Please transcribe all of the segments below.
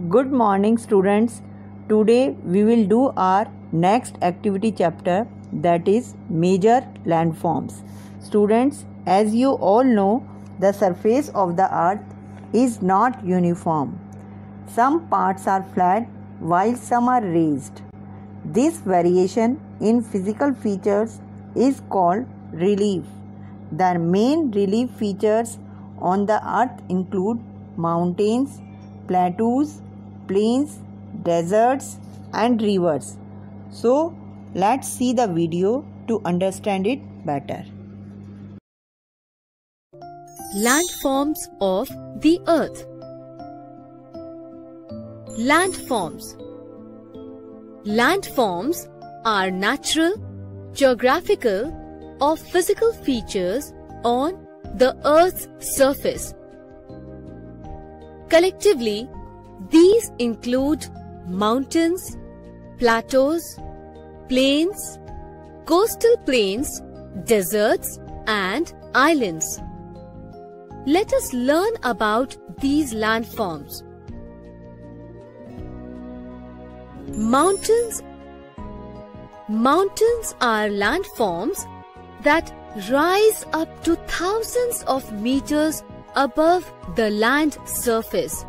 Good morning students. Today we will do our next activity chapter, that is major landforms. Students, as you all know, the surface of the earth is not uniform. Some parts are flat while some are raised. This variation in physical features is called relief. The main relief features on the earth include mountains, plateaus, plains, deserts and rivers. So let's see the video to understand it better. Landforms of the earth. Landforms. Landforms are natural, geographical or physical features on the earth's surface. Collectively, these include mountains, plateaus, plains, coastal plains, deserts and islands. Let us learn about these landforms. Mountains. Mountains are landforms that rise up to thousands of meters above the land surface.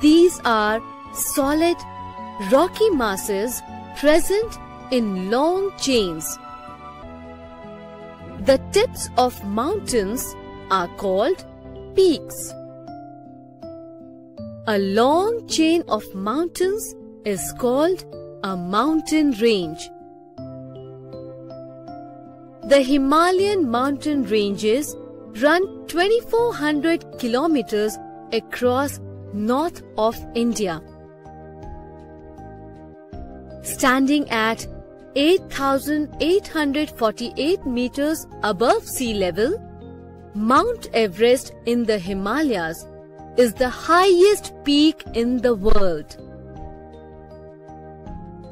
These are solid, rocky masses present in long chains. The tips of mountains are called peaks. A long chain of mountains is called a mountain range. The Himalayan mountain ranges run 2400 kilometers across north of India. Standing at 8,848 meters above sea level, Mount Everest in the Himalayas is the highest peak in the world.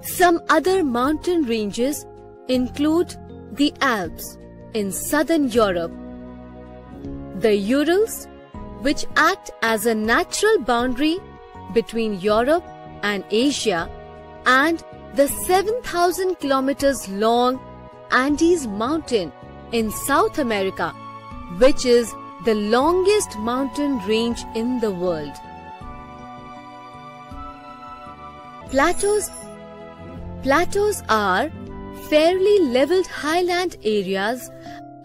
Some other mountain ranges include the Alps in southern Europe, the Urals, which act as a natural boundary between Europe and Asia, and the 7,000 kilometers long Andes Mountain in South America, which is the longest mountain range in the world. Plateaus. Plateaus are fairly leveled highland areas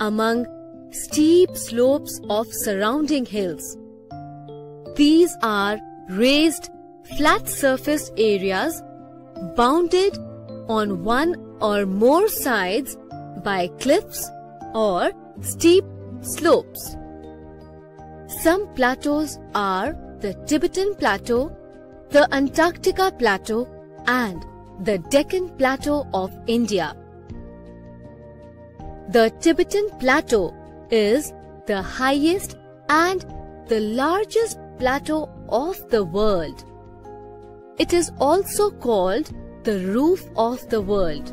among steep slopes of surrounding hills. These are raised, flat-surfaced areas bounded on one or more sides by cliffs or steep slopes. Some plateaus are the Tibetan Plateau, the Antarctica Plateau and the Deccan Plateau of India. The Tibetan Plateau is the highest and the largest plateau of the world. It is also called the roof of the world.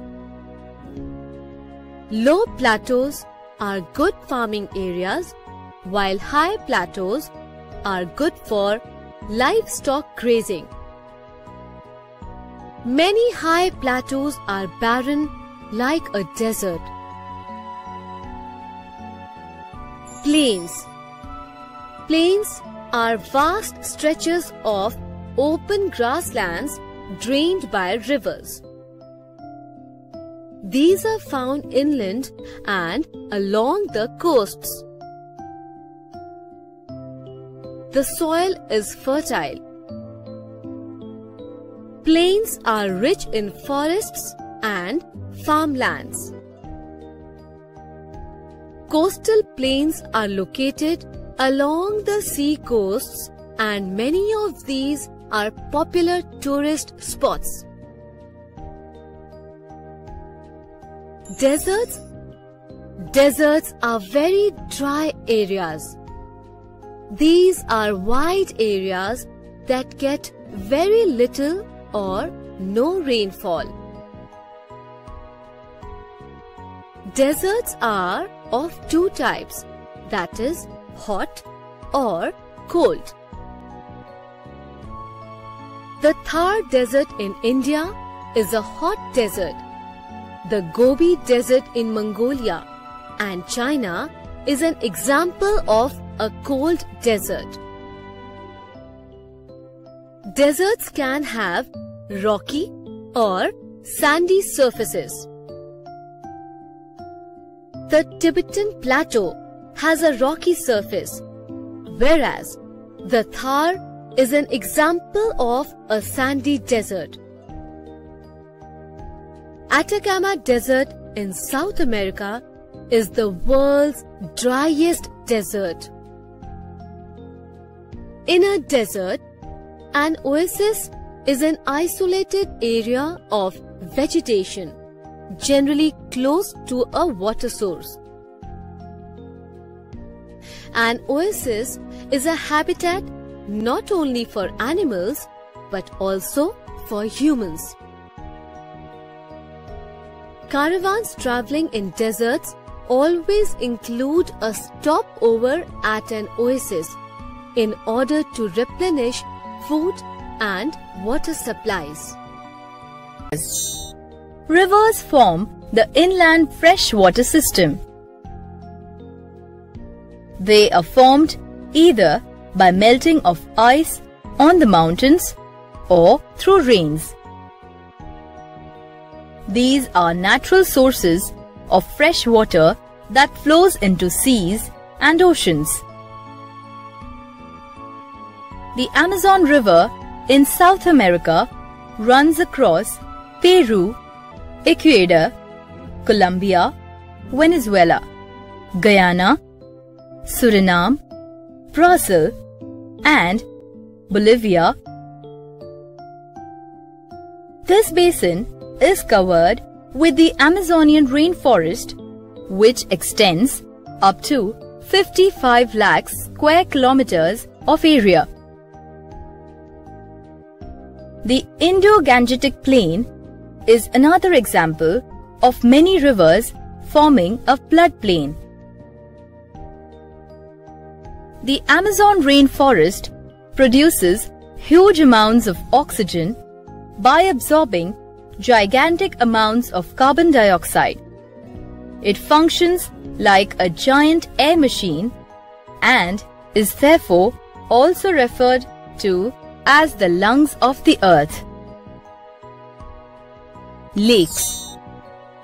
Low plateaus are good farming areas, while high plateaus are good for livestock grazing. Many high plateaus are barren like a desert. Plains. Plains are vast stretches of open grasslands drained by rivers. These are found inland and along the coasts. The soil is fertile. Plains are rich in forests and farmlands. Coastal plains are located along the sea coasts, and many of these are popular tourist spots. Deserts. Deserts are very dry areas. These are wide areas that get very little or no rainfall. Deserts are of two types, that is hot or cold. The Thar Desert in India is a hot desert. The Gobi Desert in Mongolia and China is an example of a cold desert. Deserts can have rocky or sandy surfaces. The Tibetan Plateau has a rocky surface, whereas the Thar is an example of a sandy desert. Atacama Desert in South America is the world's driest desert. In a desert, an oasis is an isolated area of vegetation, generally close to a water source. An oasis is a habitat not only for animals but also for humans. Caravans traveling in deserts always include a stopover at an oasis in order to replenish food and water supplies. Rivers form the inland freshwater system. They are formed either by melting of ice on the mountains or through rains. These are natural sources of fresh water that flows into seas and oceans. The Amazon River in South America runs across Peru, Ecuador, Colombia, Venezuela, Guyana, Suriname, Brazil, and Bolivia. This basin is covered with the Amazonian rainforest, which extends up to 55 lakh square kilometers of area. The Indo-Gangetic Plain is another example of many rivers forming a floodplain. The Amazon rainforest produces huge amounts of oxygen by absorbing gigantic amounts of carbon dioxide. It functions like a giant air machine and is therefore also referred to as the lungs of the earth. Lakes.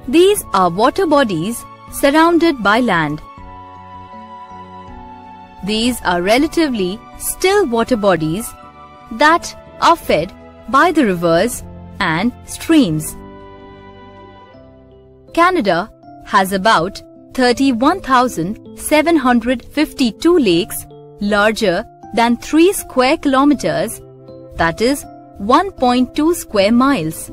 These are water bodies surrounded by land. These are relatively still water bodies that are fed by the rivers and streams. Canada has about 31,752 lakes larger than 3 square kilometers, that is 1.2 square miles.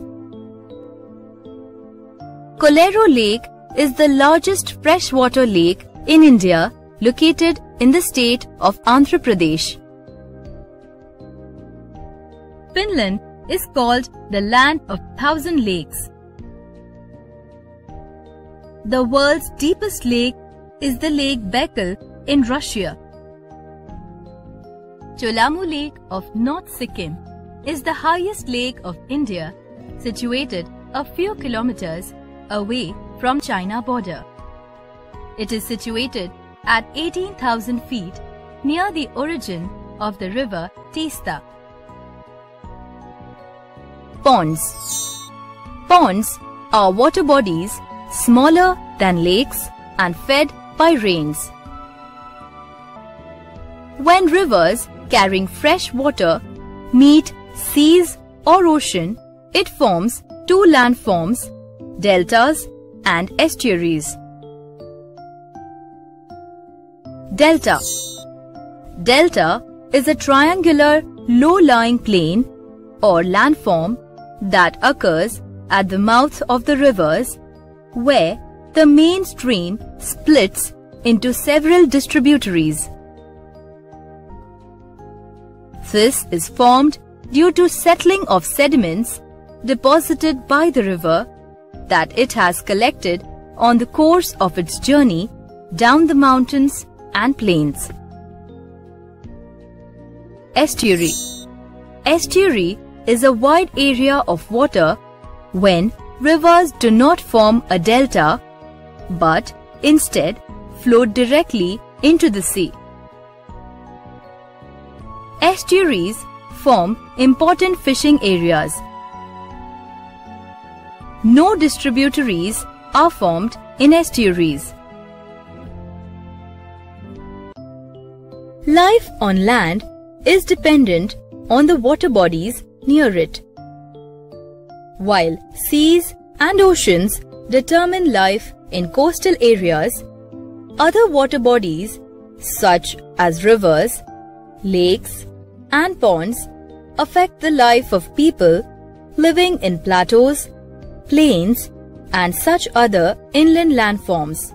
Kolero Lake is the largest freshwater lake in India, located in the state of Andhra Pradesh. Finland is called the land of 1,000 lakes. The world's deepest lake is the Lake Baikal in Russia. Cholamu Lake of North Sikkim is the highest lake of India, situated a few kilometers away from China border. It is situated at 18,000 feet near the origin of the river Teesta. Ponds. Ponds are water bodies smaller than lakes and fed by rains. When rivers carrying fresh water meet seas or ocean, it forms two landforms, deltas and estuaries. Delta. Delta is a triangular low-lying plain or landform that occurs at the mouth of the rivers, where the main stream splits into several distributaries. This is formed due to settling of sediments deposited by the river that it has collected on the course of its journey down the mountains and plains. Estuary. Estuary is a wide area of water when rivers do not form a delta but instead flow directly into the sea. Estuaries form important fishing areas. No distributaries are formed in estuaries. Life on land is dependent on the water bodies near it. While seas and oceans determine life in coastal areas, other water bodies such as rivers, lakes, and ponds affect the life of people living in plateaus, plains, and such other inland landforms.